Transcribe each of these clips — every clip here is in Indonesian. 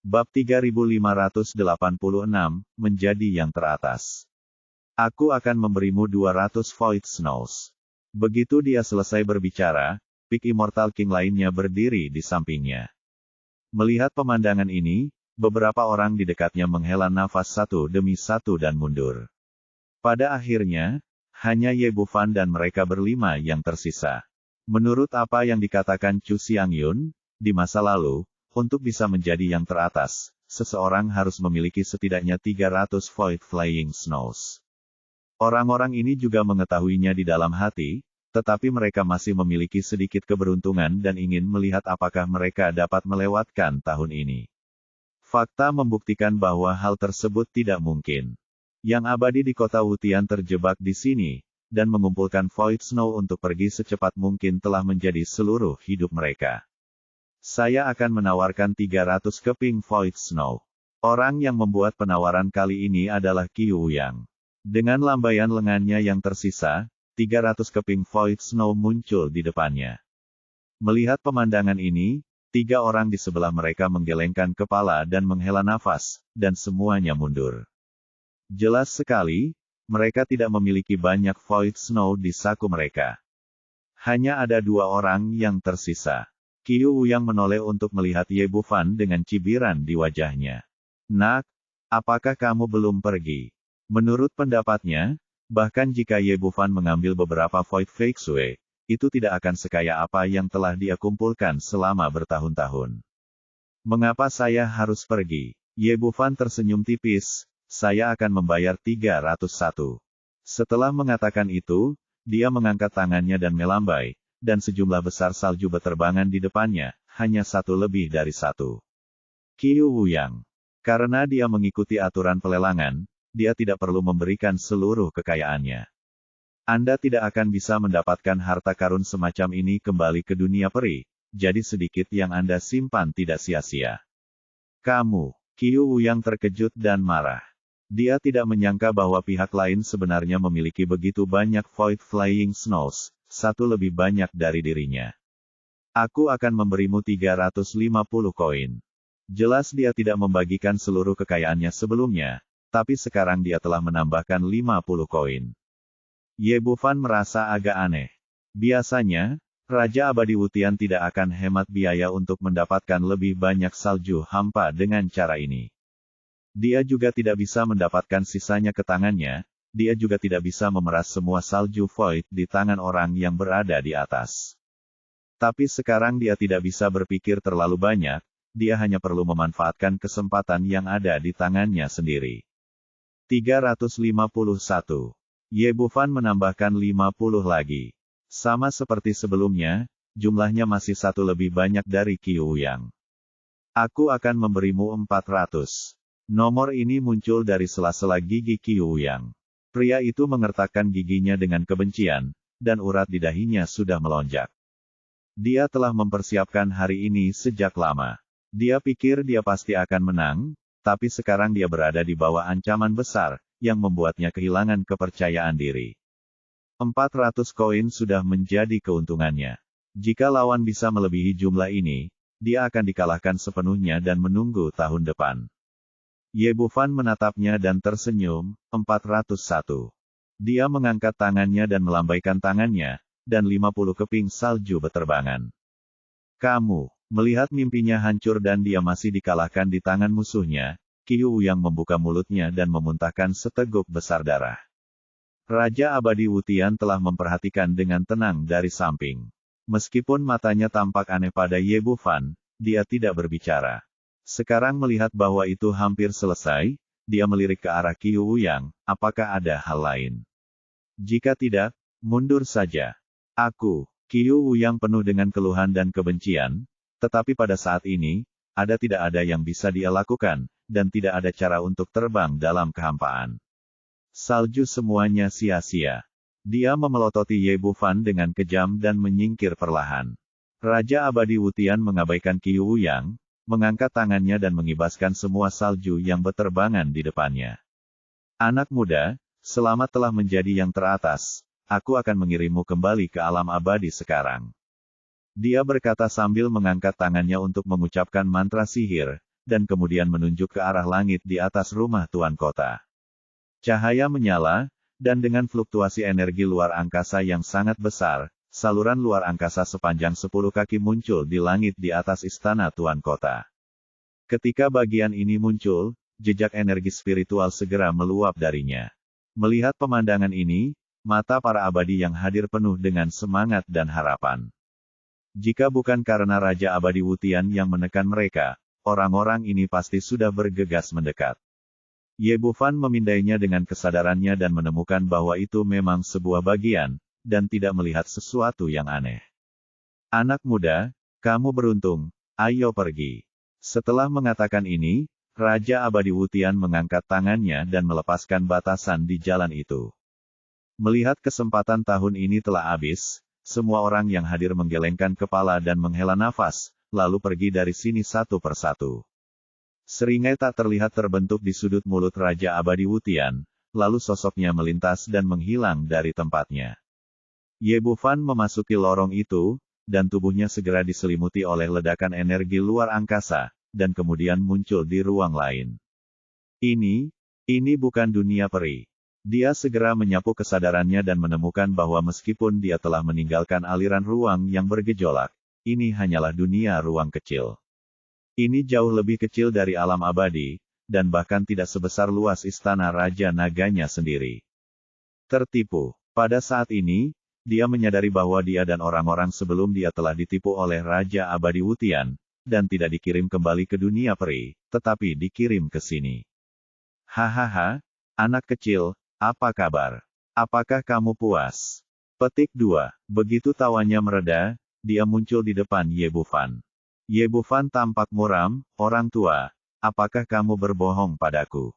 Bab 3586, menjadi yang teratas. Aku akan memberimu 200 Void Snows. Begitu dia selesai berbicara, Peak Immortal King lainnya berdiri di sampingnya. Melihat pemandangan ini, beberapa orang di dekatnya menghela nafas satu demi satu dan mundur. Pada akhirnya, hanya Ye Bufan dan mereka berlima yang tersisa. Menurut apa yang dikatakan Chu Xiangyun, di masa lalu, untuk bisa menjadi yang teratas, seseorang harus memiliki setidaknya 300 Void Flying Snows. Orang-orang ini juga mengetahuinya di dalam hati, tetapi mereka masih memiliki sedikit keberuntungan dan ingin melihat apakah mereka dapat melewatkan tahun ini. Fakta membuktikan bahwa hal tersebut tidak mungkin. Yang abadi di kota Wutian terjebak di sini, dan mengumpulkan Void Snow untuk pergi secepat mungkin telah menjadi seluruh hidup mereka. Saya akan menawarkan 300 keping Void Snow. Orang yang membuat penawaran kali ini adalah Qiu Yang. Dengan lambaian lengannya yang tersisa, 300 keping Void Snow muncul di depannya. Melihat pemandangan ini, 3 orang di sebelah mereka menggelengkan kepala dan menghela nafas, dan semuanya mundur. Jelas sekali, mereka tidak memiliki banyak Void Snow di saku mereka. Hanya ada 2 orang yang tersisa. Qiu Yang menoleh untuk melihat Ye Bufan dengan cibiran di wajahnya. Nak, apakah kamu belum pergi? Menurut pendapatnya, bahkan jika Ye Bufan mengambil beberapa Void Feixue, itu tidak akan sekaya apa yang telah dia kumpulkan selama bertahun-tahun. Mengapa saya harus pergi? Ye Bufan tersenyum tipis, saya akan membayar 301. Setelah mengatakan itu, dia mengangkat tangannya dan melambai, dan sejumlah besar salju berterbangan di depannya, hanya satu lebih dari satu. Qiu Yang. Karena dia mengikuti aturan pelelangan, dia tidak perlu memberikan seluruh kekayaannya. Anda tidak akan bisa mendapatkan harta karun semacam ini kembali ke dunia peri, jadi sedikit yang Anda simpan tidak sia-sia. Kamu, Qiu Yang terkejut dan marah. Dia tidak menyangka bahwa pihak lain sebenarnya memiliki begitu banyak Void Flying Snows, satu lebih banyak dari dirinya. Aku akan memberimu 350 koin. Jelas dia tidak membagikan seluruh kekayaannya sebelumnya, tapi sekarang dia telah menambahkan 50 koin. Ye Bufan merasa agak aneh. Biasanya, Raja Abadi Wutian tidak akan hemat biaya untuk mendapatkan lebih banyak salju hampa dengan cara ini. Dia juga tidak bisa mendapatkan sisanya ke tangannya, dia juga tidak bisa memeras semua salju void di tangan orang yang berada di atas. Tapi sekarang dia tidak bisa berpikir terlalu banyak, dia hanya perlu memanfaatkan kesempatan yang ada di tangannya sendiri. 351. Ye Bufan menambahkan 50 lagi. Sama seperti sebelumnya, jumlahnya masih satu lebih banyak dari Qiu Yang. Aku akan memberimu 400. Nomor ini muncul dari sela-sela gigi Qiu Yang. Pria itu mengertakkan giginya dengan kebencian, dan urat di dahinya sudah melonjak. Dia telah mempersiapkan hari ini sejak lama. Dia pikir dia pasti akan menang, tapi sekarang dia berada di bawah ancaman besar, yang membuatnya kehilangan kepercayaan diri. 400 koin sudah menjadi keuntungannya. Jika lawan bisa melebihi jumlah ini, dia akan dikalahkan sepenuhnya dan menunggu tahun depan. Ye Bufan menatapnya dan tersenyum, 401. Dia mengangkat tangannya dan melambaikan tangannya, dan 50 keping salju berterbangan. Kamu, melihat mimpinya hancur dan dia masih dikalahkan di tangan musuhnya, Qiu Yang membuka mulutnya dan memuntahkan seteguk besar darah. Raja Abadi Wutian telah memperhatikan dengan tenang dari samping. Meskipun matanya tampak aneh pada Ye Bufan, dia tidak berbicara. Sekarang melihat bahwa itu hampir selesai, dia melirik ke arah Qiu Yang, apakah ada hal lain? Jika tidak, mundur saja. Aku, Qiu Yang penuh dengan keluhan dan kebencian, tetapi pada saat ini, tidak ada yang bisa dia lakukan, dan tidak ada cara untuk terbang dalam kehampaan. Salju semuanya sia-sia. Dia memelototi Ye Bufan dengan kejam dan menyingkir perlahan. Raja Abadi Wutian mengabaikan Qiu Yang, mengangkat tangannya dan mengibaskan semua salju yang berterbangan di depannya. Anak muda, selamat telah menjadi yang teratas, aku akan mengirimmu kembali ke alam abadi sekarang. Dia berkata sambil mengangkat tangannya untuk mengucapkan mantra sihir, dan kemudian menunjuk ke arah langit di atas rumah tuan kota. Cahaya menyala, dan dengan fluktuasi energi luar angkasa yang sangat besar, saluran luar angkasa sepanjang 10 kaki muncul di langit di atas istana tuan kota. Ketika bagian ini muncul, jejak energi spiritual segera meluap darinya. Melihat pemandangan ini, mata para abadi yang hadir penuh dengan semangat dan harapan. Jika bukan karena Raja Abadi Wutian yang menekan mereka, orang-orang ini pasti sudah bergegas mendekat. Ye Bufan memindainya dengan kesadarannya dan menemukan bahwa itu memang sebuah bagian, dan tidak melihat sesuatu yang aneh. Anak muda, kamu beruntung, ayo pergi. Setelah mengatakan ini, Raja Abadi Wutian mengangkat tangannya dan melepaskan batasan di jalan itu. Melihat kesempatan tahun ini telah habis, semua orang yang hadir menggelengkan kepala dan menghela nafas, lalu pergi dari sini satu persatu. Seringai tak terlihat terbentuk di sudut mulut Raja Abadi Wutian, lalu sosoknya melintas dan menghilang dari tempatnya. Ye Bufan memasuki lorong itu, dan tubuhnya segera diselimuti oleh ledakan energi luar angkasa, dan kemudian muncul di ruang lain. Ini bukan dunia peri. Dia segera menyapu kesadarannya dan menemukan bahwa meskipun dia telah meninggalkan aliran ruang yang bergejolak, ini hanyalah dunia ruang kecil. Ini jauh lebih kecil dari alam abadi, dan bahkan tidak sebesar luas istana Raja Naganya sendiri. Tertipu. Pada saat ini, dia menyadari bahwa dia dan orang-orang sebelum dia telah ditipu oleh Raja Abadi Wutian, dan tidak dikirim kembali ke dunia peri, tetapi dikirim ke sini. Hahaha, anak kecil, apa kabar? Apakah kamu puas? Petik 2. Begitu tawanya mereda, dia muncul di depan Ye Bufan. Ye Bufan tampak muram, orang tua, apakah kamu berbohong padaku?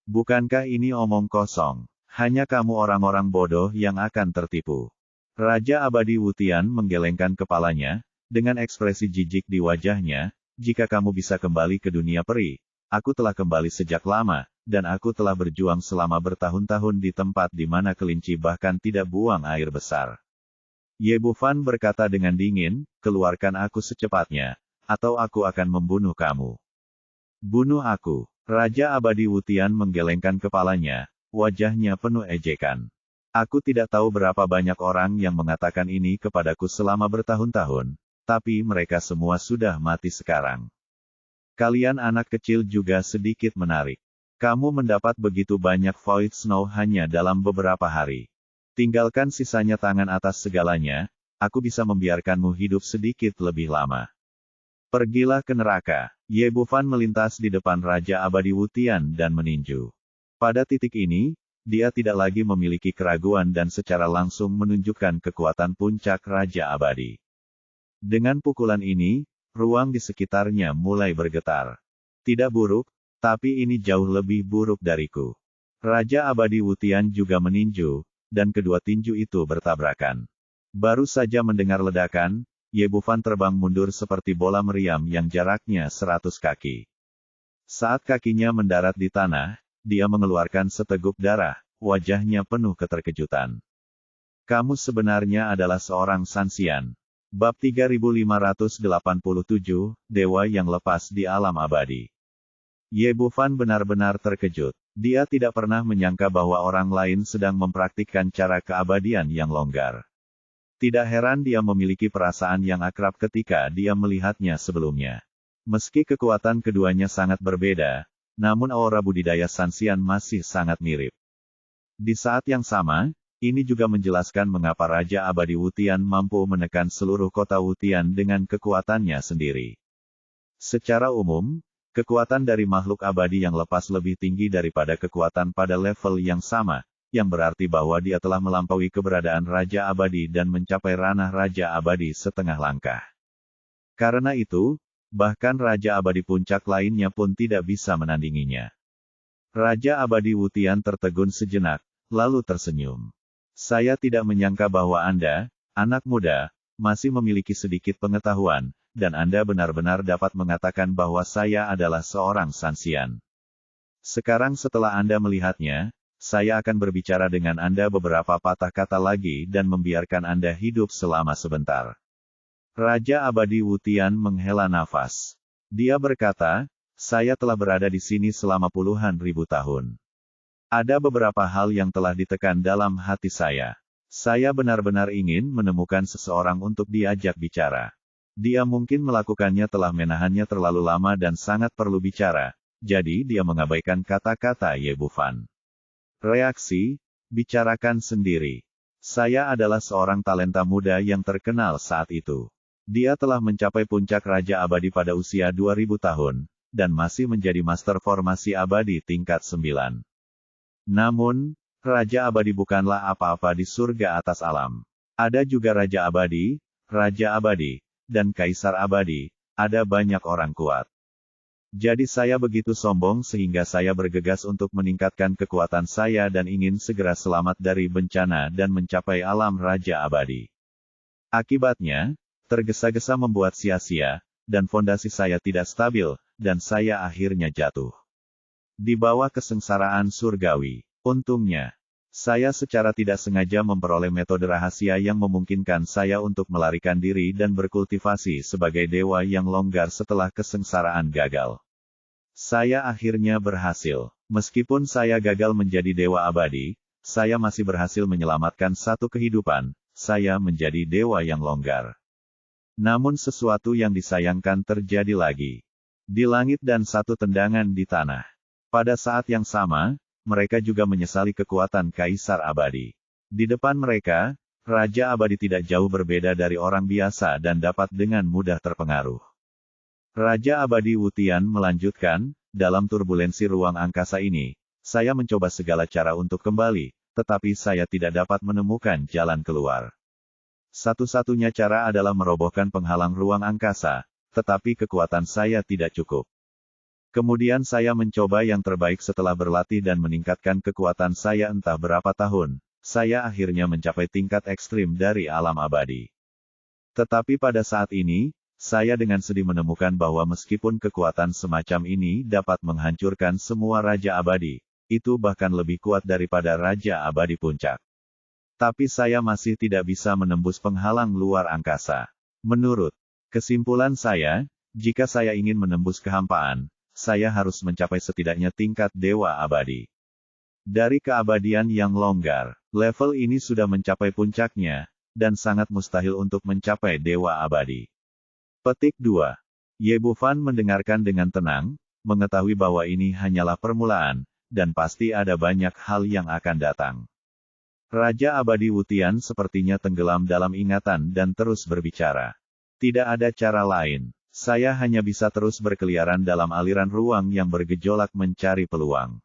Bukankah ini omong kosong? Hanya kamu orang-orang bodoh yang akan tertipu. Raja Abadi Wutian menggelengkan kepalanya, dengan ekspresi jijik di wajahnya, jika kamu bisa kembali ke dunia peri, aku telah kembali sejak lama, dan aku telah berjuang selama bertahun-tahun di tempat di mana kelinci bahkan tidak buang air besar. Ye Bufan berkata dengan dingin, keluarkan aku secepatnya, atau aku akan membunuh kamu. Bunuh aku. Raja Abadi Wutian menggelengkan kepalanya, wajahnya penuh ejekan. Aku tidak tahu berapa banyak orang yang mengatakan ini kepadaku selama bertahun-tahun, tapi mereka semua sudah mati sekarang. Kalian anak kecil juga sedikit menarik. Kamu mendapat begitu banyak Void Snow hanya dalam beberapa hari. Tinggalkan sisanya tangan atas segalanya, aku bisa membiarkanmu hidup sedikit lebih lama. Pergilah ke neraka. Ye Bufan melintas di depan Raja Abadi Wutian dan meninju. Pada titik ini, dia tidak lagi memiliki keraguan dan secara langsung menunjukkan kekuatan puncak Raja Abadi. Dengan pukulan ini, ruang di sekitarnya mulai bergetar. Tidak buruk, tapi ini jauh lebih buruk dariku. Raja Abadi Wutian juga meninju, dan kedua tinju itu bertabrakan. Baru saja mendengar ledakan, Ye Bufan terbang mundur seperti bola meriam yang jaraknya 100 kaki. Saat kakinya mendarat di tanah, dia mengeluarkan seteguk darah, wajahnya penuh keterkejutan. Kamu sebenarnya adalah seorang Sanxian. Bab 3587, Dewa yang lepas di alam abadi. Ye Bufan benar-benar terkejut. Dia tidak pernah menyangka bahwa orang lain sedang mempraktikkan cara keabadian yang longgar. Tidak heran dia memiliki perasaan yang akrab ketika dia melihatnya sebelumnya. Meski kekuatan keduanya sangat berbeda, namun aura budidaya Sanxian masih sangat mirip. Di saat yang sama, ini juga menjelaskan mengapa Raja Abadi Wutian mampu menekan seluruh kota Wutian dengan kekuatannya sendiri. Secara umum, kekuatan dari makhluk abadi yang lepas lebih tinggi daripada kekuatan pada level yang sama, yang berarti bahwa dia telah melampaui keberadaan Raja Abadi dan mencapai ranah Raja Abadi setengah langkah. Karena itu, bahkan Raja Abadi puncak lainnya pun tidak bisa menandinginya. Raja Abadi Wutian tertegun sejenak, lalu tersenyum. Saya tidak menyangka bahwa Anda, anak muda, masih memiliki sedikit pengetahuan, dan Anda benar-benar dapat mengatakan bahwa saya adalah seorang Sanxian. Sekarang setelah Anda melihatnya, saya akan berbicara dengan Anda beberapa patah kata lagi dan membiarkan Anda hidup selama sebentar. Raja Abadi Wutian menghela nafas. Dia berkata, Saya telah berada di sini selama puluhan ribu tahun. Ada beberapa hal yang telah ditekan dalam hati saya. Saya benar-benar ingin menemukan seseorang untuk diajak bicara. Dia mungkin melakukannya telah menahannya terlalu lama dan sangat perlu bicara, jadi dia mengabaikan kata-kata Ye Bufan. Reaksi, bicarakan sendiri. Saya adalah seorang talenta muda yang terkenal saat itu. Dia telah mencapai puncak Raja Abadi pada usia 2000 tahun, dan masih menjadi Master Formasi Abadi tingkat 9. Namun, Raja Abadi bukanlah apa-apa di surga atas alam. Ada juga Raja Abadi, dan Kaisar Abadi, ada banyak orang kuat. Jadi saya begitu sombong sehingga saya bergegas untuk meningkatkan kekuatan saya dan ingin segera selamat dari bencana dan mencapai alam Raja Abadi. Akibatnya, tergesa-gesa membuat sia-sia, dan fondasi saya tidak stabil, dan saya akhirnya jatuh di bawah kesengsaraan surgawi. Untungnya, saya secara tidak sengaja memperoleh metode rahasia yang memungkinkan saya untuk melarikan diri dan berkultivasi sebagai dewa yang longgar setelah kesengsaraan gagal. Saya akhirnya berhasil. Meskipun saya gagal menjadi dewa abadi, saya masih berhasil menyelamatkan satu kehidupan, saya menjadi dewa yang longgar. Namun sesuatu yang disayangkan terjadi lagi. Di langit dan satu tendangan di tanah. Pada saat yang sama, mereka juga menyesali kekuatan Kaisar Abadi. Di depan mereka, Raja Abadi tidak jauh berbeda dari orang biasa dan dapat dengan mudah terpengaruh. Raja Abadi Wutian melanjutkan, dalam turbulensi ruang angkasa ini, saya mencoba segala cara untuk kembali, tetapi saya tidak dapat menemukan jalan keluar. Satu-satunya cara adalah merobohkan penghalang ruang angkasa, tetapi kekuatan saya tidak cukup. Kemudian saya mencoba yang terbaik setelah berlatih dan meningkatkan kekuatan saya entah berapa tahun, saya akhirnya mencapai tingkat ekstrim dari alam abadi. Tetapi pada saat ini, saya dengan sedih menemukan bahwa meskipun kekuatan semacam ini dapat menghancurkan semua Raja Abadi, itu bahkan lebih kuat daripada Raja Abadi Puncak. Tapi saya masih tidak bisa menembus penghalang luar angkasa. Menurut kesimpulan saya, jika saya ingin menembus kehampaan, saya harus mencapai setidaknya tingkat Dewa Abadi. Dari keabadian yang longgar, level ini sudah mencapai puncaknya, dan sangat mustahil untuk mencapai Dewa Abadi. Petik 2. Ye Bufan mendengarkan dengan tenang, mengetahui bahwa ini hanyalah permulaan, dan pasti ada banyak hal yang akan datang. Raja Abadi Wutian sepertinya tenggelam dalam ingatan dan terus berbicara. Tidak ada cara lain. Saya hanya bisa terus berkeliaran dalam aliran ruang yang bergejolak mencari peluang.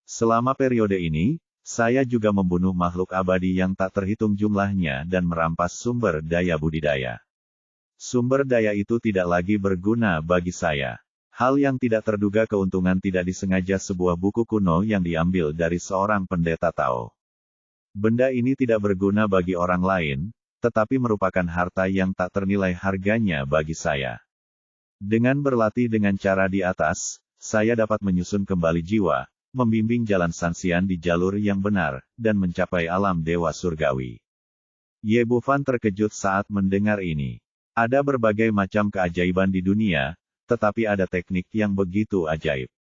Selama periode ini, saya juga membunuh makhluk abadi yang tak terhitung jumlahnya dan merampas sumber daya budidaya. Sumber daya itu tidak lagi berguna bagi saya. Hal yang tidak terduga keuntungan tidak disengaja sebuah buku kuno yang diambil dari seorang pendeta Tao. Benda ini tidak berguna bagi orang lain, tetapi merupakan harta yang tak ternilai harganya bagi saya. Dengan berlatih dengan cara di atas, saya dapat menyusun kembali jiwa, membimbing jalan Sanxian di jalur yang benar, dan mencapai alam dewa surgawi. Ye Bufan terkejut saat mendengar ini. Ada berbagai macam keajaiban di dunia, tetapi ada teknik yang begitu ajaib.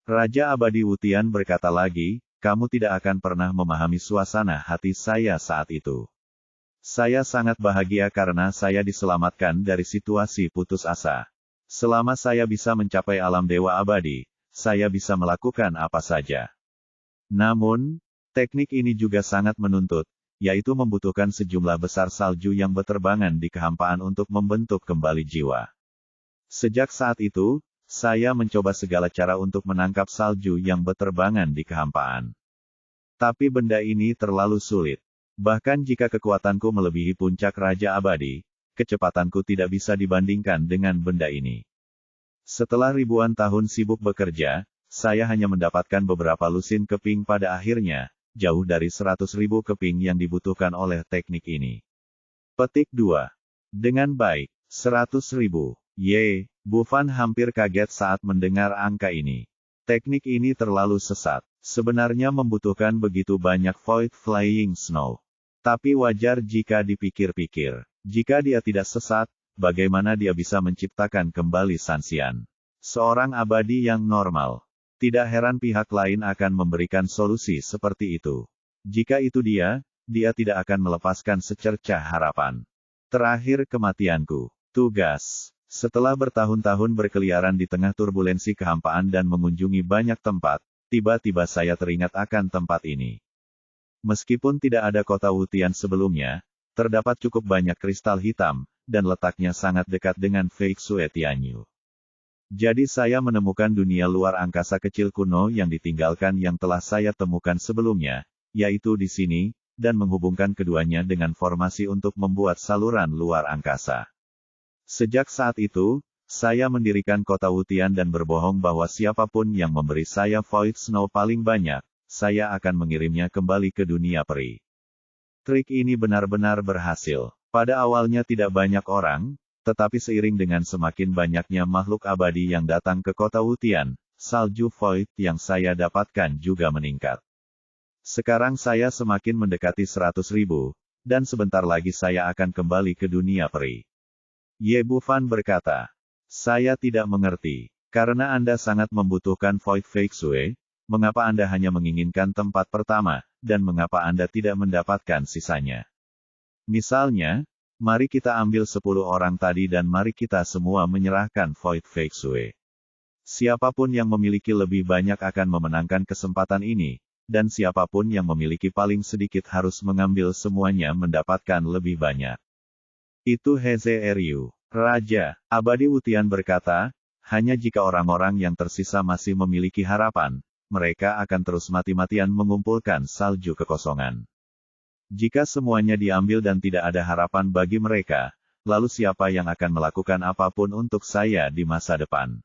Raja Abadi Wutian berkata lagi, kamu tidak akan pernah memahami suasana hati saya saat itu. Saya sangat bahagia karena saya diselamatkan dari situasi putus asa. Selama saya bisa mencapai alam dewa abadi, saya bisa melakukan apa saja. Namun, teknik ini juga sangat menuntut, yaitu membutuhkan sejumlah besar salju yang berterbangan di kehampaan untuk membentuk kembali jiwa. Sejak saat itu, saya mencoba segala cara untuk menangkap salju yang berterbangan di kehampaan. Tapi benda ini terlalu sulit. Bahkan jika kekuatanku melebihi puncak Raja Abadi, kecepatanku tidak bisa dibandingkan dengan benda ini. Setelah ribuan tahun sibuk bekerja, saya hanya mendapatkan beberapa lusin keping pada akhirnya, jauh dari 100.000 keping yang dibutuhkan oleh teknik ini. Petik 2. Dengan baik, 100.000. Ye Bufan hampir kaget saat mendengar angka ini. Teknik ini terlalu sesat. Sebenarnya membutuhkan begitu banyak Void Flying Snow. Tapi wajar jika dipikir-pikir. Jika dia tidak sesat, bagaimana dia bisa menciptakan kembali Sanxian? Seorang abadi yang normal. Tidak heran pihak lain akan memberikan solusi seperti itu. Jika itu dia tidak akan melepaskan secercah harapan. Terakhir kematianku. Tugas. Setelah bertahun-tahun berkeliaran di tengah turbulensi kehampaan dan mengunjungi banyak tempat, tiba-tiba saya teringat akan tempat ini. Meskipun tidak ada kota Wutian sebelumnya, terdapat cukup banyak kristal hitam, dan letaknya sangat dekat dengan Fake Sue Tianyu. Jadi saya menemukan dunia luar angkasa kecil kuno yang ditinggalkan yang telah saya temukan sebelumnya, yaitu di sini, dan menghubungkan keduanya dengan formasi untuk membuat saluran luar angkasa. Sejak saat itu, saya mendirikan kota Wutian dan berbohong bahwa siapapun yang memberi saya Void Snow paling banyak, saya akan mengirimnya kembali ke dunia peri. Trik ini benar-benar berhasil. Pada awalnya tidak banyak orang, tetapi seiring dengan semakin banyaknya makhluk abadi yang datang ke kota Wutian, salju Void yang saya dapatkan juga meningkat. Sekarang saya semakin mendekati 100.000, dan sebentar lagi saya akan kembali ke dunia peri. Ye Bufan berkata, saya tidak mengerti, karena Anda sangat membutuhkan Void Fake Sue, mengapa Anda hanya menginginkan tempat pertama, dan mengapa Anda tidak mendapatkan sisanya? Misalnya, mari kita ambil 10 orang tadi dan mari kita semua menyerahkan Void Fake Sue. Siapapun yang memiliki lebih banyak akan memenangkan kesempatan ini, dan siapapun yang memiliki paling sedikit harus mengambil semuanya mendapatkan lebih banyak. Itu Heze Ryu, Raja Abadi Wutian berkata, hanya jika orang-orang yang tersisa masih memiliki harapan, mereka akan terus mati-matian mengumpulkan salju kekosongan. Jika semuanya diambil dan tidak ada harapan bagi mereka, lalu siapa yang akan melakukan apapun untuk saya di masa depan?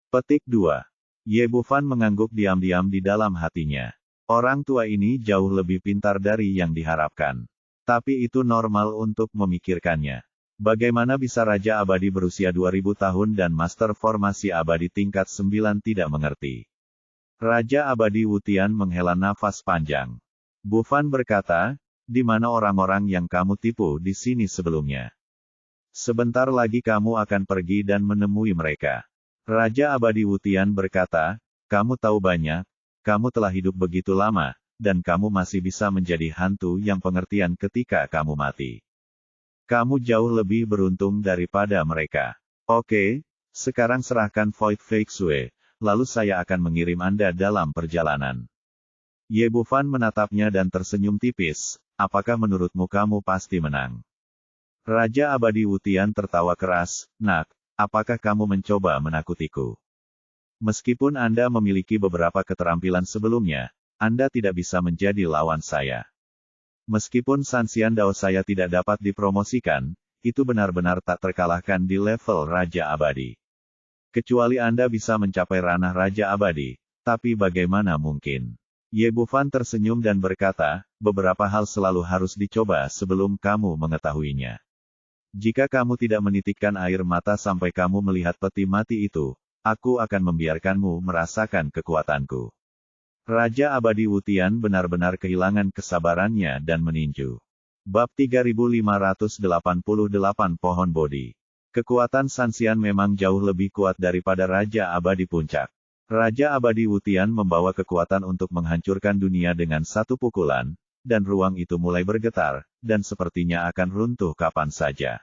Petik 2. Ye Bufan mengangguk diam-diam di dalam hatinya. Orang tua ini jauh lebih pintar dari yang diharapkan. Tapi itu normal untuk memikirkannya. Bagaimana bisa Raja Abadi berusia 2000 tahun dan Master Formasi Abadi tingkat 9 tidak mengerti? Raja Abadi Wutian menghela nafas panjang. Bufan berkata, di mana orang-orang yang kamu tipu di sini sebelumnya? Sebentar lagi kamu akan pergi dan menemui mereka. Raja Abadi Wutian berkata, kamu tahu banyak, kamu telah hidup begitu lama, dan kamu masih bisa menjadi hantu yang pengertian ketika kamu mati. Kamu jauh lebih beruntung daripada mereka. Oke, sekarang serahkan Void Fake Sue, lalu saya akan mengirim Anda dalam perjalanan. Ye Bufan menatapnya dan tersenyum tipis, apakah menurutmu kamu pasti menang? Raja Abadi Wutian tertawa keras, nak, apakah kamu mencoba menakutiku? Meskipun Anda memiliki beberapa keterampilan sebelumnya, Anda tidak bisa menjadi lawan saya. Meskipun Sanxian Dao saya tidak dapat dipromosikan, itu benar-benar tak terkalahkan di level Raja Abadi. Kecuali Anda bisa mencapai ranah Raja Abadi, tapi bagaimana mungkin? Ye Bufan tersenyum dan berkata, beberapa hal selalu harus dicoba sebelum kamu mengetahuinya. Jika kamu tidak menitikkan air mata sampai kamu melihat peti mati itu, aku akan membiarkanmu merasakan kekuatanku. Raja Abadi Wutian benar-benar kehilangan kesabarannya dan meninju. Bab 3588 Pohon Bodhi. Kekuatan Sanxian memang jauh lebih kuat daripada Raja Abadi Puncak. Raja Abadi Wutian membawa kekuatan untuk menghancurkan dunia dengan satu pukulan, dan ruang itu mulai bergetar, dan sepertinya akan runtuh kapan saja.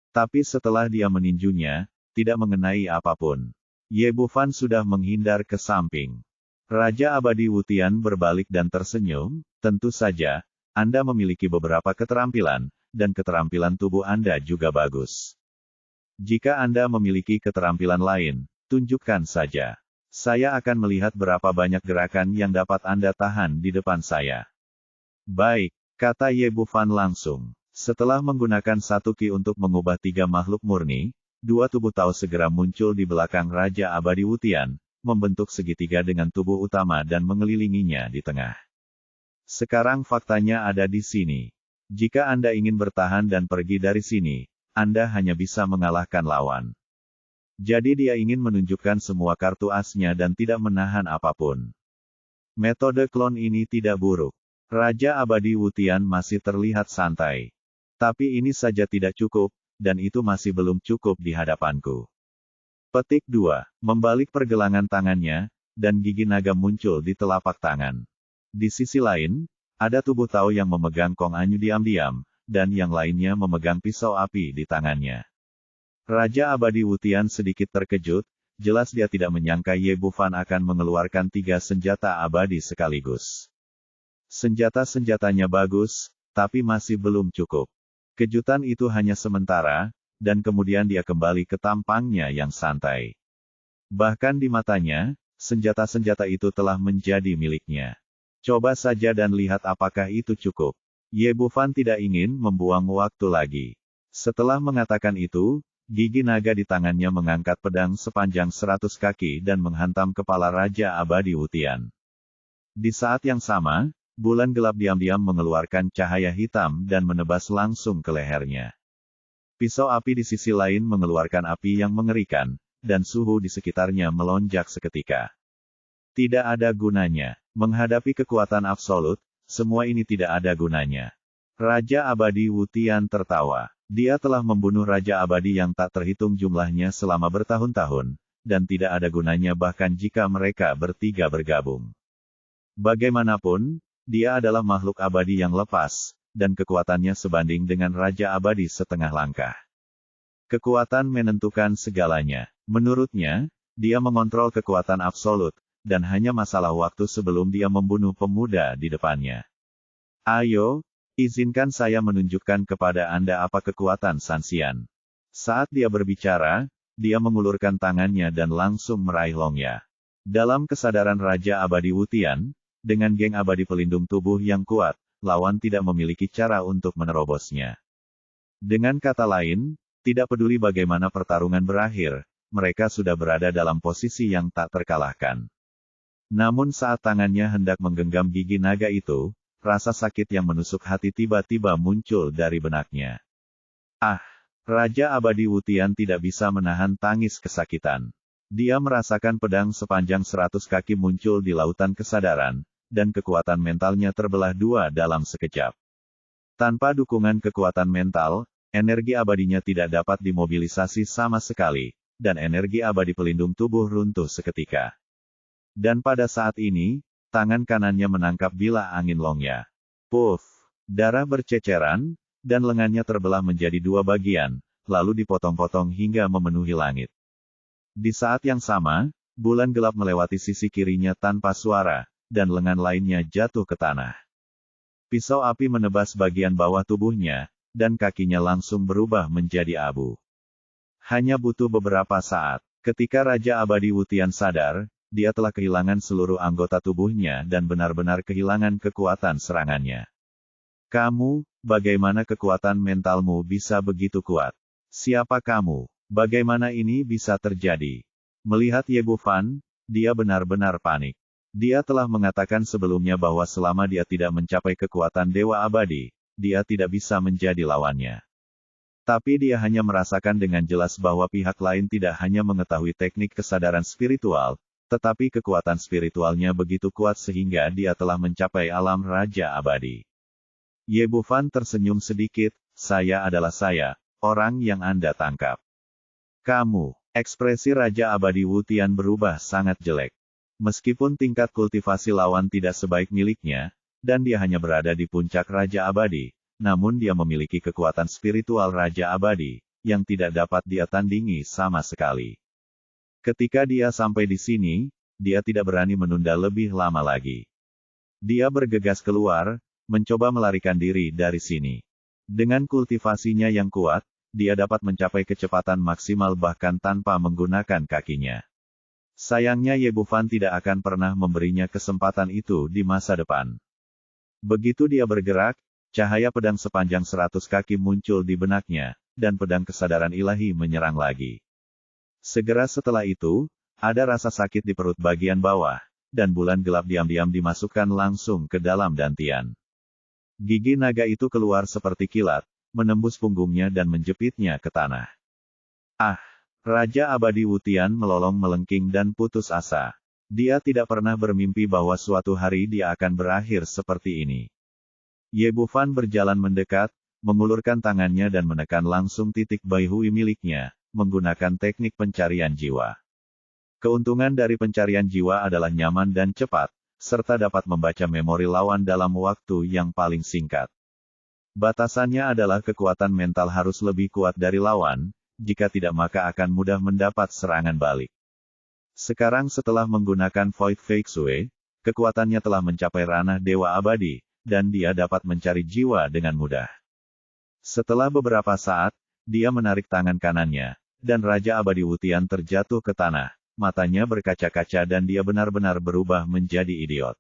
Tapi setelah dia meninjunya, tidak mengenai apapun. Ye Bufan sudah menghindar ke samping. Raja Abadi Wutian berbalik dan tersenyum, tentu saja, Anda memiliki beberapa keterampilan, dan keterampilan tubuh Anda juga bagus. Jika Anda memiliki keterampilan lain, tunjukkan saja. Saya akan melihat berapa banyak gerakan yang dapat Anda tahan di depan saya. Baik, kata Ye Bufan langsung. Setelah menggunakan satu ki untuk mengubah 3 makhluk murni, 2 tubuh Tao segera muncul di belakang Raja Abadi Wutian, membentuk segitiga dengan tubuh utama dan mengelilinginya di tengah. Sekarang faktanya ada di sini. Jika Anda ingin bertahan dan pergi dari sini, Anda hanya bisa mengalahkan lawan. Jadi dia ingin menunjukkan semua kartu asnya dan tidak menahan apapun. Metode klon ini tidak buruk. Raja Abadi Wutian masih terlihat santai. Tapi ini saja tidak cukup, dan itu masih belum cukup di hadapanku. Petik 2. Membalik pergelangan tangannya, dan gigi naga muncul di telapak tangan. Di sisi lain, ada tubuh Tao yang memegang Kong Anyu diam-diam, dan yang lainnya memegang pisau api di tangannya. Raja Abadi Wutian sedikit terkejut, jelas dia tidak menyangka Ye Bufan akan mengeluarkan 3 senjata abadi sekaligus. Senjata-senjatanya bagus, tapi masih belum cukup. Kejutan itu hanya sementara, dan kemudian dia kembali ke tampangnya yang santai. Bahkan di matanya, senjata-senjata itu telah menjadi miliknya. Coba saja dan lihat apakah itu cukup. Ye Bufan tidak ingin membuang waktu lagi. Setelah mengatakan itu, gigi naga di tangannya mengangkat pedang sepanjang 100 kaki dan menghantam kepala Raja Abadi Wutian. Di saat yang sama, bulan gelap diam-diam mengeluarkan cahaya hitam dan menebas langsung ke lehernya. Pisau api di sisi lain mengeluarkan api yang mengerikan, dan suhu di sekitarnya melonjak seketika. Tidak ada gunanya. Menghadapi kekuatan absolut, semua ini tidak ada gunanya. Raja Abadi Wutian tertawa. Dia telah membunuh Raja Abadi yang tak terhitung jumlahnya selama bertahun-tahun, dan tidak ada gunanya bahkan jika mereka bertiga bergabung. Bagaimanapun, dia adalah makhluk abadi yang lepas, dan kekuatannya sebanding dengan Raja Abadi setengah langkah. Kekuatan menentukan segalanya. Menurutnya, dia mengontrol kekuatan absolut, dan hanya masalah waktu sebelum dia membunuh pemuda di depannya. Ayo, izinkan saya menunjukkan kepada Anda apa kekuatan Sanxian. Saat dia berbicara, dia mengulurkan tangannya dan langsung meraih Longya. Dalam kesadaran Raja Abadi Wutian, dengan geng abadi pelindung tubuh yang kuat, lawan tidak memiliki cara untuk menerobosnya. Dengan kata lain, tidak peduli bagaimana pertarungan berakhir, mereka sudah berada dalam posisi yang tak terkalahkan. Namun saat tangannya hendak menggenggam gigi naga itu, rasa sakit yang menusuk hati tiba-tiba muncul dari benaknya. Ah! Raja Abadi Wutian tidak bisa menahan tangis kesakitan. Dia merasakan pedang sepanjang 100 kaki muncul di lautan kesadaran, dan kekuatan mentalnya terbelah dua dalam sekejap. Tanpa dukungan kekuatan mental, energi abadinya tidak dapat dimobilisasi sama sekali, dan energi abadi pelindung tubuh runtuh seketika. Dan pada saat ini, tangan kanannya menangkap bilah angin Longya. Puff! Darah berceceran, dan lengannya terbelah menjadi 2 bagian, lalu dipotong-potong hingga memenuhi langit. Di saat yang sama, bulan gelap melewati sisi kirinya tanpa suara, dan lengan lainnya jatuh ke tanah. Pisau api menebas bagian bawah tubuhnya, dan kakinya langsung berubah menjadi abu. Hanya butuh beberapa saat, ketika Raja Abadi Wutian sadar, dia telah kehilangan seluruh anggota tubuhnya dan benar-benar kehilangan kekuatan serangannya. Kamu, bagaimana kekuatan mentalmu bisa begitu kuat? Siapa kamu? Bagaimana ini bisa terjadi? Melihat Ye Bufan, dia benar-benar panik. Dia telah mengatakan sebelumnya bahwa selama dia tidak mencapai kekuatan Dewa Abadi, dia tidak bisa menjadi lawannya. Tapi dia hanya merasakan dengan jelas bahwa pihak lain tidak hanya mengetahui teknik kesadaran spiritual, tetapi kekuatan spiritualnya begitu kuat sehingga dia telah mencapai alam Raja Abadi. Ye Bufan tersenyum sedikit, saya adalah saya, orang yang Anda tangkap. Kamu, ekspresi Raja Abadi Wutian berubah sangat jelek. Meskipun tingkat kultivasi lawan tidak sebaik miliknya, dan dia hanya berada di puncak Raja Abadi, namun dia memiliki kekuatan spiritual Raja Abadi, yang tidak dapat dia tandingi sama sekali. Ketika dia sampai di sini, dia tidak berani menunda lebih lama lagi. Dia bergegas keluar, mencoba melarikan diri dari sini. Dengan kultivasinya yang kuat, dia dapat mencapai kecepatan maksimal bahkan tanpa menggunakan kakinya. Sayangnya Ye Bufan tidak akan pernah memberinya kesempatan itu di masa depan. Begitu dia bergerak, cahaya pedang sepanjang 100 kaki muncul di benaknya, dan pedang kesadaran ilahi menyerang lagi. Segera setelah itu, ada rasa sakit di perut bagian bawah, dan bulan gelap diam-diam dimasukkan langsung ke dalam dantian. Gigi naga itu keluar seperti kilat, menembus punggungnya dan menjepitnya ke tanah. Ah! Raja Abadi Wutian melolong melengking dan putus asa. Dia tidak pernah bermimpi bahwa suatu hari dia akan berakhir seperti ini. Ye Bufan berjalan mendekat, mengulurkan tangannya dan menekan langsung titik Baihui miliknya, menggunakan teknik pencarian jiwa. Keuntungan dari pencarian jiwa adalah nyaman dan cepat, serta dapat membaca memori lawan dalam waktu yang paling singkat. Batasannya adalah kekuatan mental harus lebih kuat dari lawan, jika tidak maka akan mudah mendapat serangan balik. Sekarang setelah menggunakan Void Fake Sue, kekuatannya telah mencapai ranah Dewa Abadi, dan dia dapat mencari jiwa dengan mudah. Setelah beberapa saat, dia menarik tangan kanannya, dan Raja Abadi Wutian terjatuh ke tanah, matanya berkaca-kaca dan dia benar-benar berubah menjadi idiot.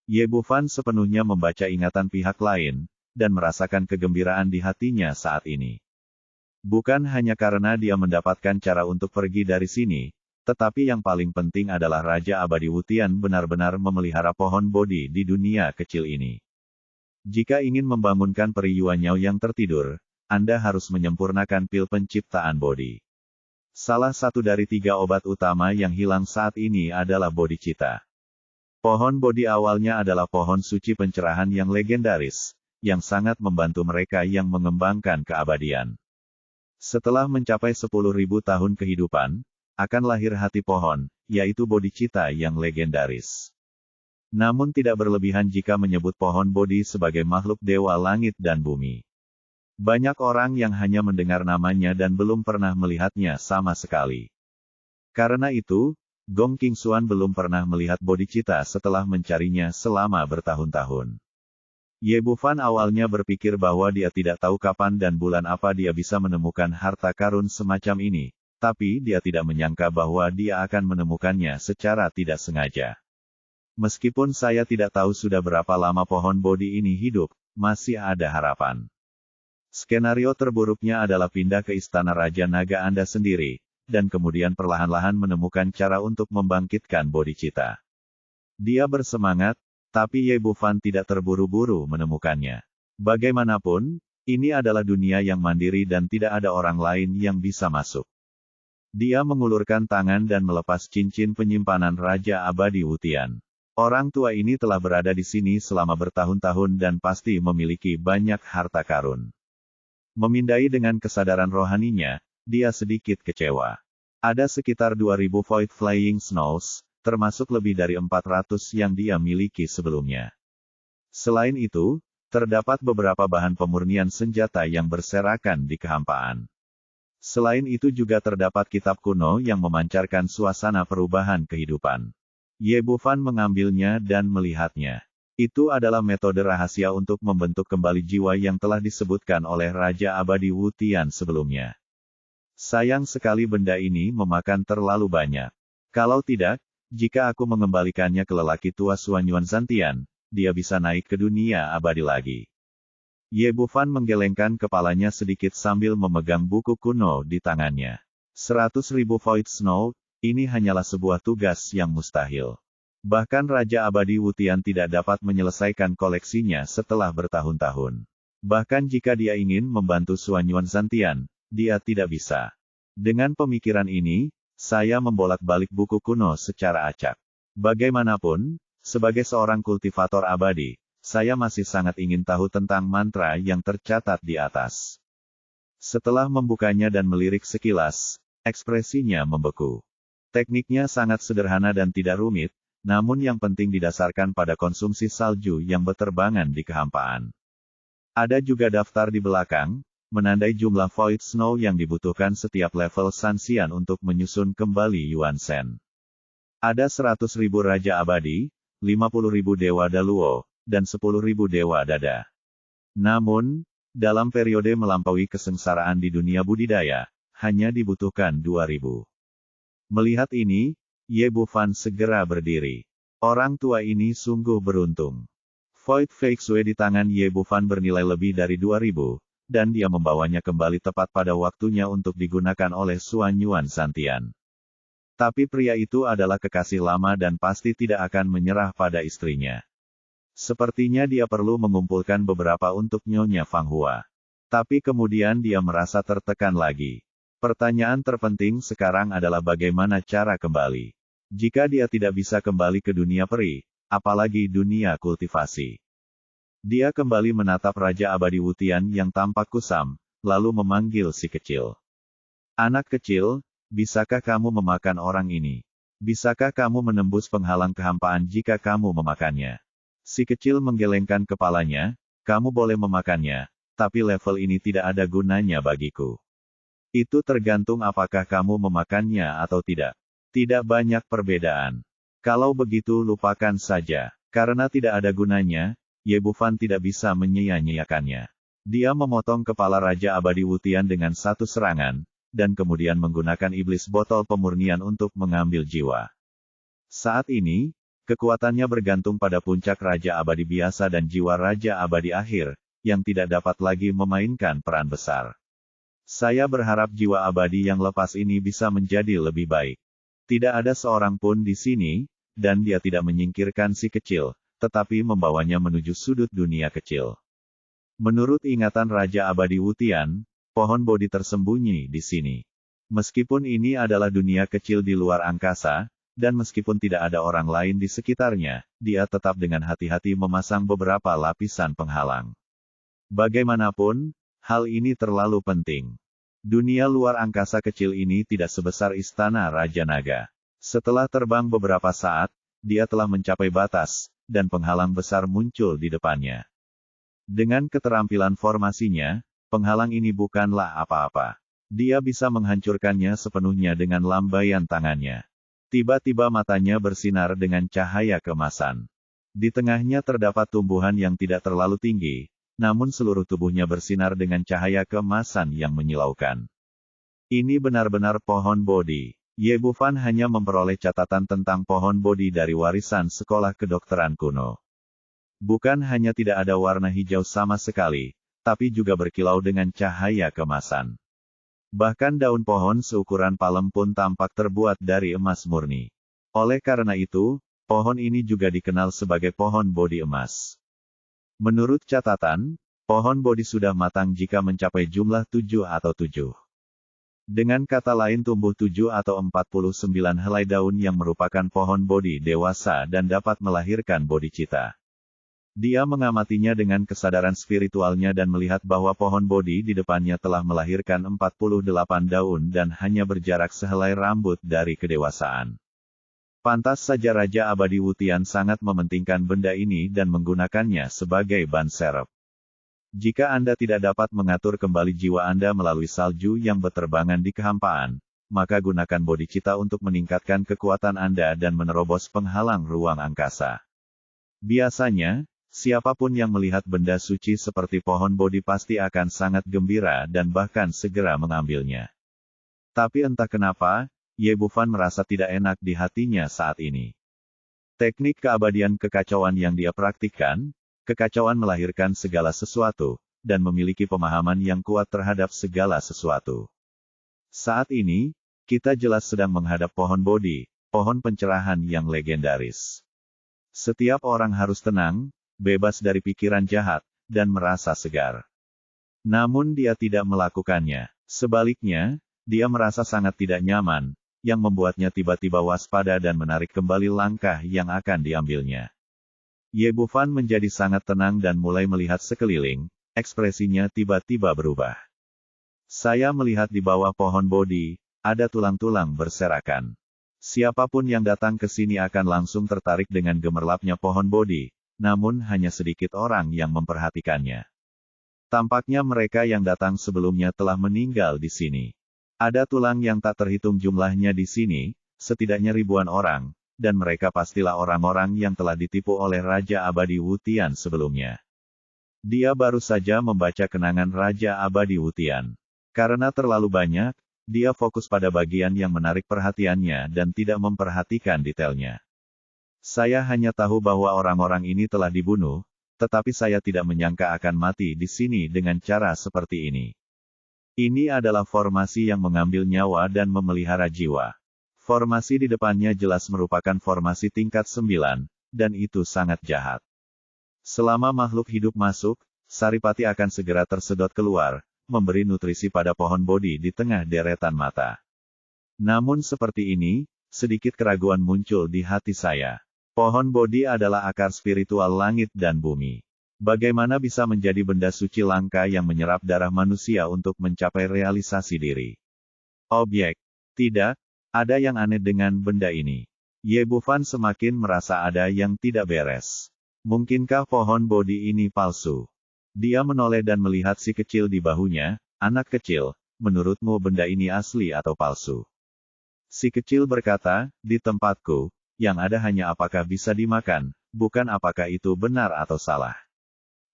Ye Bufan sepenuhnya membaca ingatan pihak lain, dan merasakan kegembiraan di hatinya saat ini. Bukan hanya karena dia mendapatkan cara untuk pergi dari sini, tetapi yang paling penting adalah Raja Abadi Wutian benar-benar memelihara pohon Bodhi di dunia kecil ini. Jika ingin membangunkan peri Yuanyao yang tertidur, Anda harus menyempurnakan pil penciptaan Bodhi. Salah satu dari 3 obat utama yang hilang saat ini adalah bodhicitta. Pohon Bodhi awalnya adalah pohon suci pencerahan yang legendaris, yang sangat membantu mereka yang mengembangkan keabadian. Setelah mencapai 10.000 tahun kehidupan, akan lahir hati pohon, yaitu bodhicitta yang legendaris. Namun tidak berlebihan jika menyebut pohon Bodhi sebagai makhluk dewa langit dan bumi. Banyak orang yang hanya mendengar namanya dan belum pernah melihatnya sama sekali. Karena itu, Gong Qingxuan belum pernah melihat bodhicitta setelah mencarinya selama bertahun-tahun. Ye Bufan awalnya berpikir bahwa dia tidak tahu kapan dan bulan apa dia bisa menemukan harta karun semacam ini, tapi dia tidak menyangka bahwa dia akan menemukannya secara tidak sengaja. Meskipun saya tidak tahu sudah berapa lama pohon Bodhi ini hidup, masih ada harapan. Skenario terburuknya adalah pindah ke istana Raja Naga Anda sendiri, dan kemudian perlahan-lahan menemukan cara untuk membangkitkan bodhicitta. Dia bersemangat, tapi Ye Bufan tidak terburu-buru menemukannya. Bagaimanapun, ini adalah dunia yang mandiri dan tidak ada orang lain yang bisa masuk. Dia mengulurkan tangan dan melepas cincin penyimpanan Raja Abadi Wutian. Orang tua ini telah berada di sini selama bertahun-tahun dan pasti memiliki banyak harta karun. Memindai dengan kesadaran rohaninya, dia sedikit kecewa. Ada sekitar 2.000 Void Flying Snows, termasuk lebih dari 400 yang dia miliki sebelumnya. Selain itu, terdapat beberapa bahan pemurnian senjata yang berserakan di kehampaan. Selain itu juga terdapat kitab kuno yang memancarkan suasana perubahan kehidupan. Ye Bufan mengambilnya dan melihatnya. Itu adalah metode rahasia untuk membentuk kembali jiwa yang telah disebutkan oleh Raja Abadi Wutian sebelumnya. Sayang sekali benda ini memakan terlalu banyak. Kalau tidak, jika aku mengembalikannya ke lelaki tua Suanyuan Santian, dia bisa naik ke dunia abadi lagi. Ye Bufan menggelengkan kepalanya sedikit sambil memegang buku kuno di tangannya. 100.000 Void Snow, ini hanyalah sebuah tugas yang mustahil. Bahkan Raja Abadi Wutian tidak dapat menyelesaikan koleksinya setelah bertahun-tahun. Bahkan jika dia ingin membantu Suanyuan Santian, dia tidak bisa. Dengan pemikiran ini, saya membolak-balik buku kuno secara acak. Bagaimanapun, sebagai seorang kultivator abadi, saya masih sangat ingin tahu tentang mantra yang tercatat di atas. Setelah membukanya dan melirik sekilas, ekspresinya membeku. Tekniknya sangat sederhana dan tidak rumit, namun yang penting didasarkan pada konsumsi salju yang berterbangan di kehampaan. Ada juga daftar di belakang, menandai jumlah Void Snow yang dibutuhkan setiap level Sanxian untuk menyusun kembali Yuan Shen. Ada 100.000 Raja Abadi, 50.000 Dewa Daluo, dan 10.000 Dewa Dada. Namun, dalam periode melampaui kesengsaraan di dunia budidaya, hanya dibutuhkan 2.000. Melihat ini, Ye Bufan segera berdiri. Orang tua ini sungguh beruntung. Void Fake Sue di tangan Ye Bufan bernilai lebih dari 2.000, dan dia membawanya kembali tepat pada waktunya untuk digunakan oleh Suanyuan Santian. Tapi pria itu adalah kekasih lama dan pasti tidak akan menyerah pada istrinya. Sepertinya dia perlu mengumpulkan beberapa untuk Nyonya Fang Hua. Tapi kemudian dia merasa tertekan lagi. Pertanyaan terpenting sekarang adalah bagaimana cara kembali. Jika dia tidak bisa kembali ke dunia peri, apalagi dunia kultivasi. Dia kembali menatap Raja Abadi Wutian yang tampak kusam, lalu memanggil si kecil. Anak kecil, bisakah kamu memakan orang ini? Bisakah kamu menembus penghalang kehampaan jika kamu memakannya? Si kecil menggelengkan kepalanya, kamu boleh memakannya, tapi level ini tidak ada gunanya bagiku. Itu tergantung apakah kamu memakannya atau tidak. Tidak banyak perbedaan. Kalau begitu lupakan saja. Karena tidak ada gunanya, Ye Bufan tidak bisa menyia-nyiakannya. Dia memotong kepala Raja Abadi Wutian dengan satu serangan, dan kemudian menggunakan iblis botol pemurnian untuk mengambil jiwa. Saat ini, kekuatannya bergantung pada puncak Raja Abadi biasa dan jiwa Raja Abadi akhir, yang tidak dapat lagi memainkan peran besar. Saya berharap jiwa abadi yang lepas ini bisa menjadi lebih baik. Tidak ada seorang pun di sini, dan dia tidak menyingkirkan si kecil, tetapi membawanya menuju sudut dunia kecil. Menurut ingatan Raja Abadi Wutian, pohon Bodhi tersembunyi di sini. Meskipun ini adalah dunia kecil di luar angkasa, dan meskipun tidak ada orang lain di sekitarnya, dia tetap dengan hati-hati memasang beberapa lapisan penghalang. Bagaimanapun, hal ini terlalu penting. Dunia luar angkasa kecil ini tidak sebesar istana Raja Naga. Setelah terbang beberapa saat, dia telah mencapai batas, dan penghalang besar muncul di depannya. Dengan keterampilan formasinya, penghalang ini bukanlah apa-apa. Dia bisa menghancurkannya sepenuhnya dengan lambaian tangannya. Tiba-tiba matanya bersinar dengan cahaya keemasan. Di tengahnya terdapat tumbuhan yang tidak terlalu tinggi, namun seluruh tubuhnya bersinar dengan cahaya keemasan yang menyilaukan. Ini benar-benar pohon Bodhi. Ye Bufan hanya memperoleh catatan tentang pohon Bodhi dari warisan sekolah kedokteran kuno. Bukan hanya tidak ada warna hijau sama sekali, tapi juga berkilau dengan cahaya keemasan. Bahkan daun pohon seukuran palem pun tampak terbuat dari emas murni. Oleh karena itu, pohon ini juga dikenal sebagai pohon Bodhi emas. Menurut catatan, pohon Bodhi sudah matang jika mencapai jumlah 7 atau 7. Dengan kata lain tumbuh 7 atau 49 helai daun yang merupakan pohon Bodhi dewasa dan dapat melahirkan bodhicitta. Dia mengamatinya dengan kesadaran spiritualnya dan melihat bahwa pohon Bodhi di depannya telah melahirkan 48 daun dan hanya berjarak sehelai rambut dari kedewasaan. Pantas saja Raja Abadi Wutian sangat mementingkan benda ini dan menggunakannya sebagai ban serep. Jika Anda tidak dapat mengatur kembali jiwa Anda melalui salju yang berterbangan di kehampaan, maka gunakan bodhicitta untuk meningkatkan kekuatan Anda dan menerobos penghalang ruang angkasa. Biasanya, siapapun yang melihat benda suci seperti pohon Bodhi pasti akan sangat gembira dan bahkan segera mengambilnya. Tapi entah kenapa, Ye Bufan merasa tidak enak di hatinya saat ini. Teknik keabadian kekacauan yang dia praktikkan, kekacauan melahirkan segala sesuatu, dan memiliki pemahaman yang kuat terhadap segala sesuatu. Saat ini, kita jelas sedang menghadap pohon Bodhi, pohon pencerahan yang legendaris. Setiap orang harus tenang, bebas dari pikiran jahat, dan merasa segar. Namun dia tidak melakukannya. Sebaliknya, dia merasa sangat tidak nyaman, yang membuatnya tiba-tiba waspada dan menarik kembali langkah yang akan diambilnya. Ye Bufan menjadi sangat tenang dan mulai melihat sekeliling, ekspresinya tiba-tiba berubah. Saya melihat di bawah pohon Bodhi, ada tulang-tulang berserakan. Siapapun yang datang ke sini akan langsung tertarik dengan gemerlapnya pohon Bodhi, namun hanya sedikit orang yang memperhatikannya. Tampaknya mereka yang datang sebelumnya telah meninggal di sini. Ada tulang yang tak terhitung jumlahnya di sini, setidaknya ribuan orang, dan mereka pastilah orang-orang yang telah ditipu oleh Raja Abadi Wutian sebelumnya. Dia baru saja membaca kenangan Raja Abadi Wutian. Karena terlalu banyak, dia fokus pada bagian yang menarik perhatiannya dan tidak memperhatikan detailnya. Saya hanya tahu bahwa orang-orang ini telah dibunuh, tetapi saya tidak menyangka akan mati di sini dengan cara seperti ini. Ini adalah formasi yang mengambil nyawa dan memelihara jiwa. Formasi di depannya jelas merupakan formasi tingkat 9, dan itu sangat jahat. Selama makhluk hidup masuk, saripati akan segera tersedot keluar, memberi nutrisi pada pohon Bodhi di tengah deretan mata. Namun seperti ini, sedikit keraguan muncul di hati saya. Pohon Bodhi adalah akar spiritual langit dan bumi. Bagaimana bisa menjadi benda suci langka yang menyerap darah manusia untuk mencapai realisasi diri? Objek. Tidak, ada yang aneh dengan benda ini. Ye Bufan semakin merasa ada yang tidak beres. Mungkinkah pohon bodi ini palsu? Dia menoleh dan melihat si kecil di bahunya. Anak kecil, menurutmu benda ini asli atau palsu? Si kecil berkata, di tempatku, yang ada hanya apakah bisa dimakan, bukan apakah itu benar atau salah.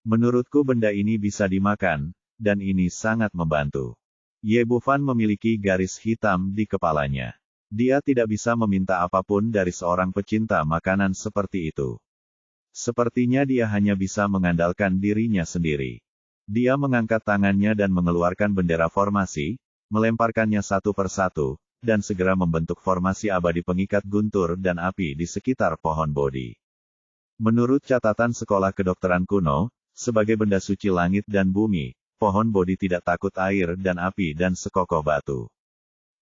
Menurutku benda ini bisa dimakan, dan ini sangat membantu. Ye Bufan memiliki garis hitam di kepalanya. Dia tidak bisa meminta apapun dari seorang pecinta makanan seperti itu. Sepertinya dia hanya bisa mengandalkan dirinya sendiri. Dia mengangkat tangannya dan mengeluarkan bendera formasi, melemparkannya satu persatu, dan segera membentuk formasi abadi pengikat guntur dan api di sekitar pohon bodi. Menurut catatan sekolah kedokteran kuno, sebagai benda suci langit dan bumi, pohon bodi tidak takut air dan api dan sekokoh batu.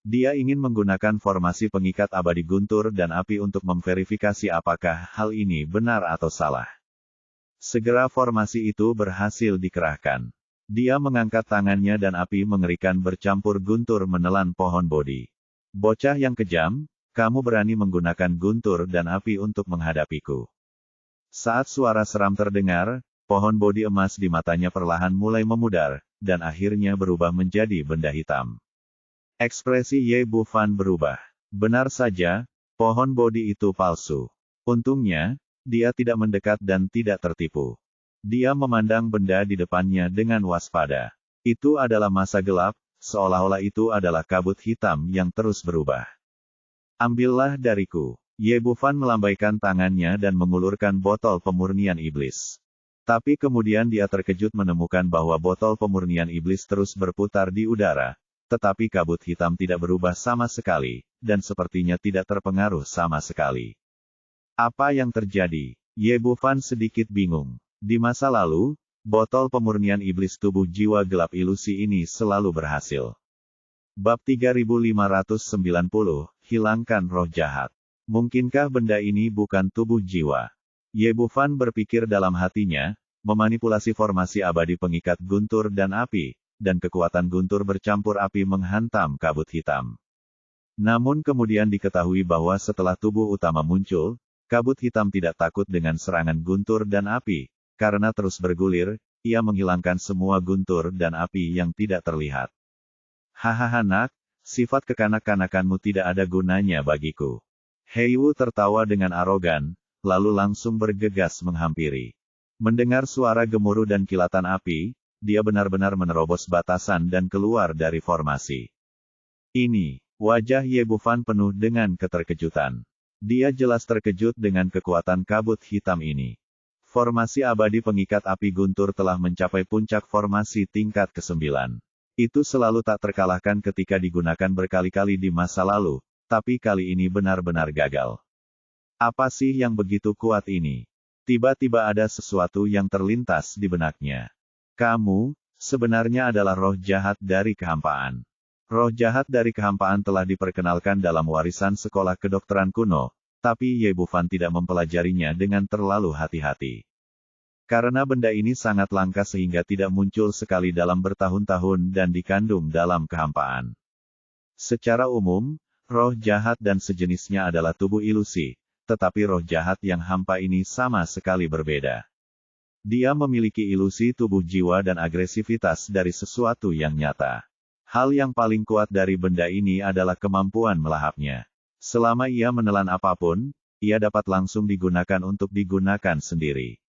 Dia ingin menggunakan formasi pengikat abadi guntur dan api untuk memverifikasi apakah hal ini benar atau salah. Segera formasi itu berhasil dikerahkan. Dia mengangkat tangannya dan api mengerikan bercampur guntur menelan pohon bodi. Bocah yang kejam, kamu berani menggunakan guntur dan api untuk menghadapiku. Saat suara seram terdengar, pohon bodi emas di matanya perlahan mulai memudar, dan akhirnya berubah menjadi benda hitam. Ekspresi Ye Bufan berubah. Benar saja, pohon bodi itu palsu. Untungnya, dia tidak mendekat dan tidak tertipu. Dia memandang benda di depannya dengan waspada. Itu adalah masa gelap, seolah-olah itu adalah kabut hitam yang terus berubah. Ambillah dariku. Ye Bufan melambaikan tangannya dan mengulurkan botol pemurnian iblis. Tapi kemudian dia terkejut menemukan bahwa botol pemurnian iblis terus berputar di udara, tetapi kabut hitam tidak berubah sama sekali, dan sepertinya tidak terpengaruh sama sekali. Apa yang terjadi? Ye Bufan sedikit bingung. Di masa lalu, botol pemurnian iblis tubuh jiwa gelap ilusi ini selalu berhasil. Bab 3590, hilangkan roh jahat. Mungkinkah benda ini bukan tubuh jiwa? Ye Bufan berpikir dalam hatinya, memanipulasi formasi abadi pengikat guntur dan api, dan kekuatan guntur bercampur api menghantam kabut hitam. Namun kemudian diketahui bahwa setelah tubuh utama muncul, kabut hitam tidak takut dengan serangan guntur dan api, karena terus bergulir, ia menghilangkan semua guntur dan api yang tidak terlihat. Hahaha nak, sifat kekanak-kanakanmu tidak ada gunanya bagiku. Heiwu tertawa dengan arogan, lalu langsung bergegas menghampiri. Mendengar suara gemuruh dan kilatan api, dia benar-benar menerobos batasan dan keluar dari formasi. Ini, wajah Ye Bufan penuh dengan keterkejutan. Dia jelas terkejut dengan kekuatan kabut hitam ini. Formasi abadi pengikat api guntur telah mencapai puncak formasi tingkat ke-9. Itu selalu tak terkalahkan ketika digunakan berkali-kali di masa lalu, tapi kali ini benar-benar gagal. Apa sih yang begitu kuat ini? Tiba-tiba ada sesuatu yang terlintas di benaknya. Kamu, sebenarnya adalah roh jahat dari kehampaan. Roh jahat dari kehampaan telah diperkenalkan dalam warisan sekolah kedokteran kuno, tapi Ye Bufan tidak mempelajarinya dengan terlalu hati-hati. Karena benda ini sangat langka sehingga tidak muncul sekali dalam bertahun-tahun dan dikandung dalam kehampaan. Secara umum, roh jahat dan sejenisnya adalah tubuh ilusi, tetapi roh jahat yang hampa ini sama sekali berbeda. Dia memiliki ilusi tubuh jiwa dan agresivitas dari sesuatu yang nyata. Hal yang paling kuat dari benda ini adalah kemampuan melahapnya. Selama ia menelan apapun, ia dapat langsung digunakan untuk digunakan sendiri.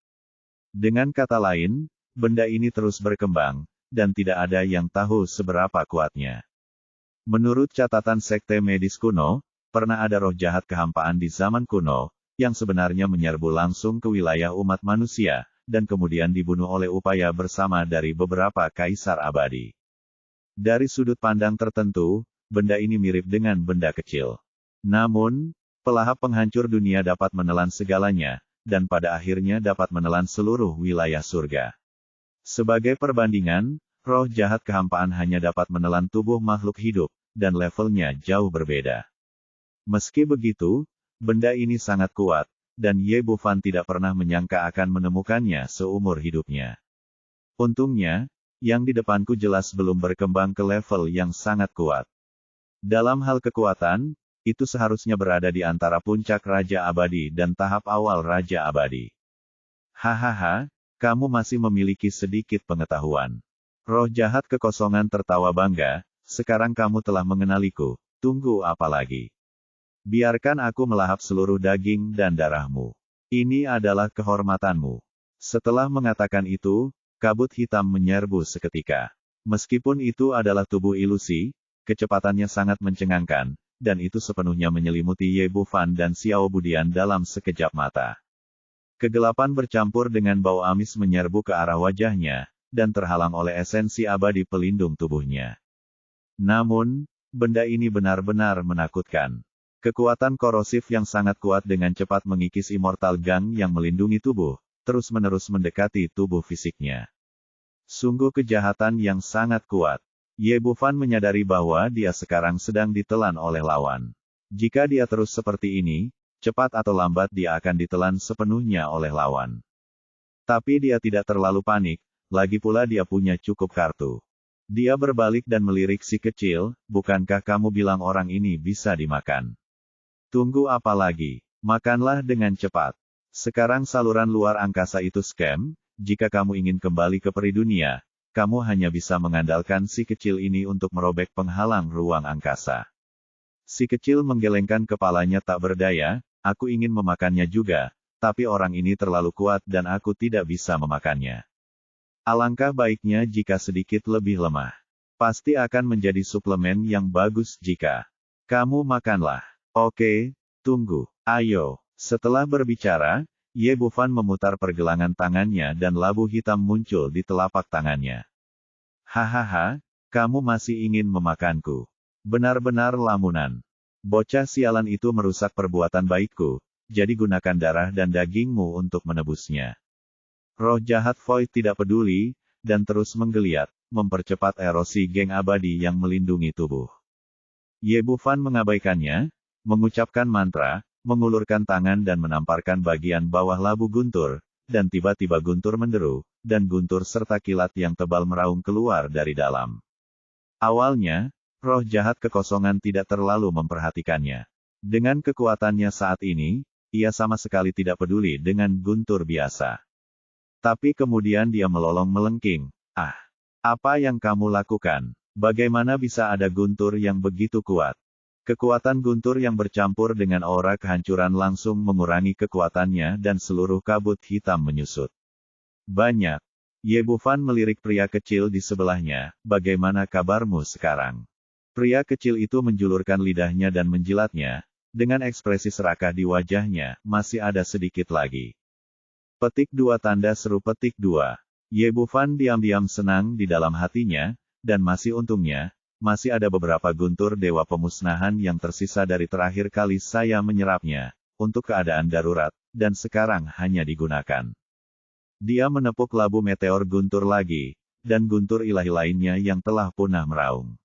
Dengan kata lain, benda ini terus berkembang, dan tidak ada yang tahu seberapa kuatnya. Menurut catatan sekte medis kuno, pernah ada roh jahat kehampaan di zaman kuno, yang sebenarnya menyerbu langsung ke wilayah umat manusia, dan kemudian dibunuh oleh upaya bersama dari beberapa kaisar abadi. Dari sudut pandang tertentu, benda ini mirip dengan benda kecil. Namun, pelahap penghancur dunia dapat menelan segalanya, dan pada akhirnya dapat menelan seluruh wilayah surga. Sebagai perbandingan, roh jahat kehampaan hanya dapat menelan tubuh makhluk hidup, dan levelnya jauh berbeda. Meski begitu, benda ini sangat kuat, dan Ye Bufan tidak pernah menyangka akan menemukannya seumur hidupnya. Untungnya, yang di depanku jelas belum berkembang ke level yang sangat kuat. Dalam hal kekuatan, itu seharusnya berada di antara puncak Raja Abadi dan tahap awal Raja Abadi. Hahaha, kamu masih memiliki sedikit pengetahuan. Roh jahat kekosongan tertawa bangga, sekarang kamu telah mengenaliku, tunggu apa lagi? Biarkan aku melahap seluruh daging dan darahmu. Ini adalah kehormatanmu. Setelah mengatakan itu, kabut hitam menyerbu seketika. Meskipun itu adalah tubuh ilusi, kecepatannya sangat mencengangkan, dan itu sepenuhnya menyelimuti Ye Bufan dan Xiao Budian dalam sekejap mata. Kegelapan bercampur dengan bau amis menyerbu ke arah wajahnya, dan terhalang oleh esensi abadi pelindung tubuhnya. Namun, benda ini benar-benar menakutkan. Kekuatan korosif yang sangat kuat dengan cepat mengikis Immortal Gang yang melindungi tubuh, terus-menerus mendekati tubuh fisiknya. Sungguh kejahatan yang sangat kuat. Ye Bufan menyadari bahwa dia sekarang sedang ditelan oleh lawan. Jika dia terus seperti ini, cepat atau lambat dia akan ditelan sepenuhnya oleh lawan. Tapi dia tidak terlalu panik, lagi pula dia punya cukup kartu. Dia berbalik dan melirik si kecil, bukankah kamu bilang orang ini bisa dimakan? Tunggu apa lagi? Makanlah dengan cepat. Sekarang saluran luar angkasa itu scam, jika kamu ingin kembali ke peri dunia, kamu hanya bisa mengandalkan si kecil ini untuk merobek penghalang ruang angkasa. Si kecil menggelengkan kepalanya tak berdaya, aku ingin memakannya juga, tapi orang ini terlalu kuat dan aku tidak bisa memakannya. Alangkah baiknya jika sedikit lebih lemah. Pasti akan menjadi suplemen yang bagus jika kamu makanlah. Oke, tunggu. Ayo. Setelah berbicara, Ye Bufan memutar pergelangan tangannya dan labu hitam muncul di telapak tangannya. Hahaha, kamu masih ingin memakanku. Benar-benar lamunan. Bocah sialan itu merusak perbuatan baikku, jadi gunakan darah dan dagingmu untuk menebusnya. Roh jahat Void tidak peduli, dan terus menggeliat, mempercepat erosi geng abadi yang melindungi tubuh. Ye Bufan mengabaikannya, mengucapkan mantra, mengulurkan tangan dan menamparkan bagian bawah labu guntur, dan tiba-tiba guntur menderu, dan guntur serta kilat yang tebal meraung keluar dari dalam. Awalnya, roh jahat kekosongan tidak terlalu memperhatikannya. Dengan kekuatannya saat ini, ia sama sekali tidak peduli dengan guntur biasa. Tapi kemudian dia melolong melengking. Ah, apa yang kamu lakukan? Bagaimana bisa ada guntur yang begitu kuat? Kekuatan guntur yang bercampur dengan aura kehancuran langsung mengurangi kekuatannya dan seluruh kabut hitam menyusut. Banyak. Ye Bufan melirik pria kecil di sebelahnya, bagaimana kabarmu sekarang? Pria kecil itu menjulurkan lidahnya dan menjilatnya, dengan ekspresi serakah di wajahnya, masih ada sedikit lagi. Petik 2 tanda seru petik 2. Ye Bufan diam-diam senang di dalam hatinya, dan masih untungnya, masih ada beberapa guntur dewa pemusnahan yang tersisa dari terakhir kali saya menyerapnya, untuk keadaan darurat, dan sekarang hanya digunakan. Dia menepuk labu meteor guntur lagi, dan guntur ilahi lainnya yang telah punah meraung.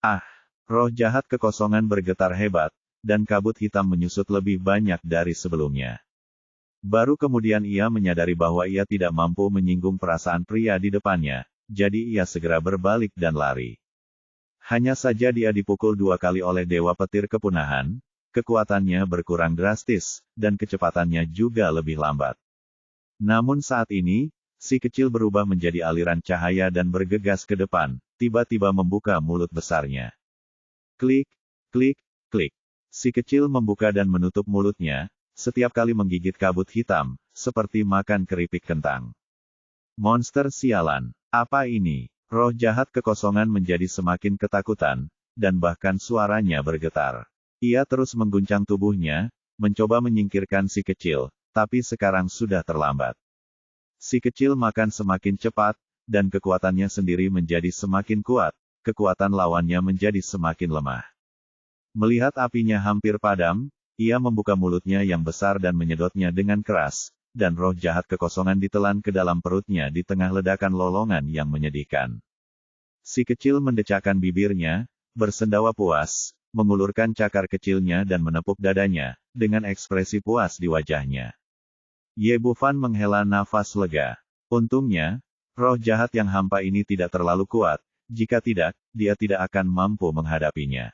Ah, roh jahat kekosongan bergetar hebat, dan kabut hitam menyusut lebih banyak dari sebelumnya. Baru kemudian ia menyadari bahwa ia tidak mampu menyinggung perasaan pria di depannya, jadi ia segera berbalik dan lari. Hanya saja dia dipukul 2 kali oleh Dewa Petir Kepunahan, kekuatannya berkurang drastis, dan kecepatannya juga lebih lambat. Namun saat ini, si kecil berubah menjadi aliran cahaya dan bergegas ke depan, tiba-tiba membuka mulut besarnya. Klik, klik, klik. Si kecil membuka dan menutup mulutnya, setiap kali menggigit kabut hitam, seperti makan keripik kentang. Monster sialan, apa ini? Roh jahat kekosongan menjadi semakin ketakutan, dan bahkan suaranya bergetar. Ia terus mengguncang tubuhnya, mencoba menyingkirkan si kecil, tapi sekarang sudah terlambat. Si kecil makan semakin cepat, dan kekuatannya sendiri menjadi semakin kuat, kekuatan lawannya menjadi semakin lemah. Melihat apinya hampir padam, ia membuka mulutnya yang besar dan menyedotnya dengan keras, dan roh jahat kekosongan ditelan ke dalam perutnya di tengah ledakan lolongan yang menyedihkan. Si kecil mendecakkan bibirnya, bersendawa puas, mengulurkan cakar kecilnya dan menepuk dadanya, dengan ekspresi puas di wajahnya. Ye Bufan menghela nafas lega. Untungnya, roh jahat yang hampa ini tidak terlalu kuat, jika tidak, dia tidak akan mampu menghadapinya.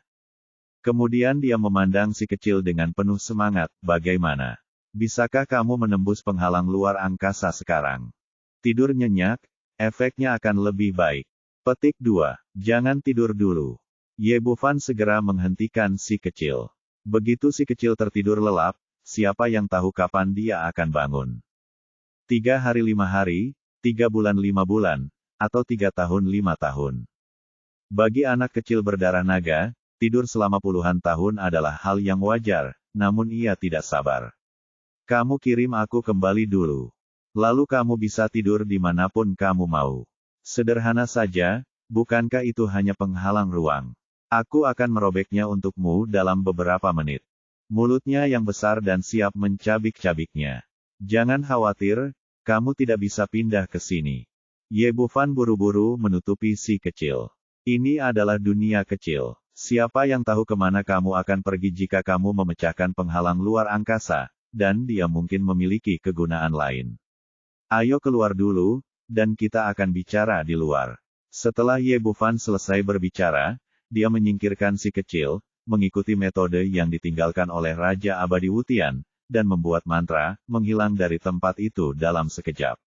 Kemudian dia memandang si kecil dengan penuh semangat, bagaimana? Bisakah kamu menembus penghalang luar angkasa sekarang? Tidur nyenyak, efeknya akan lebih baik. Petik 2. Jangan tidur dulu. Ye Bufan segera menghentikan si kecil. Begitu si kecil tertidur lelap, siapa yang tahu kapan dia akan bangun? 3 hari 5 hari, 3 bulan 5 bulan, atau 3 tahun 5 tahun. Bagi anak kecil berdarah naga, tidur selama puluhan tahun adalah hal yang wajar, namun ia tidak sabar. Kamu kirim aku kembali dulu. Lalu kamu bisa tidur dimanapun kamu mau. Sederhana saja, bukankah itu hanya penghalang ruang? Aku akan merobeknya untukmu dalam beberapa menit. Mulutnya yang besar dan siap mencabik-cabiknya. Jangan khawatir, kamu tidak bisa pindah ke sini. Ye Bufan buru-buru menutupi si kecil. Ini adalah dunia kecil. Siapa yang tahu kemana kamu akan pergi jika kamu memecahkan penghalang luar angkasa, dan dia mungkin memiliki kegunaan lain. Ayo keluar dulu, dan kita akan bicara di luar. Setelah Ye Bufan selesai berbicara, dia menyingkirkan si kecil, mengikuti metode yang ditinggalkan oleh Raja Abadi Wutian, dan membuat mantra, menghilang dari tempat itu dalam sekejap.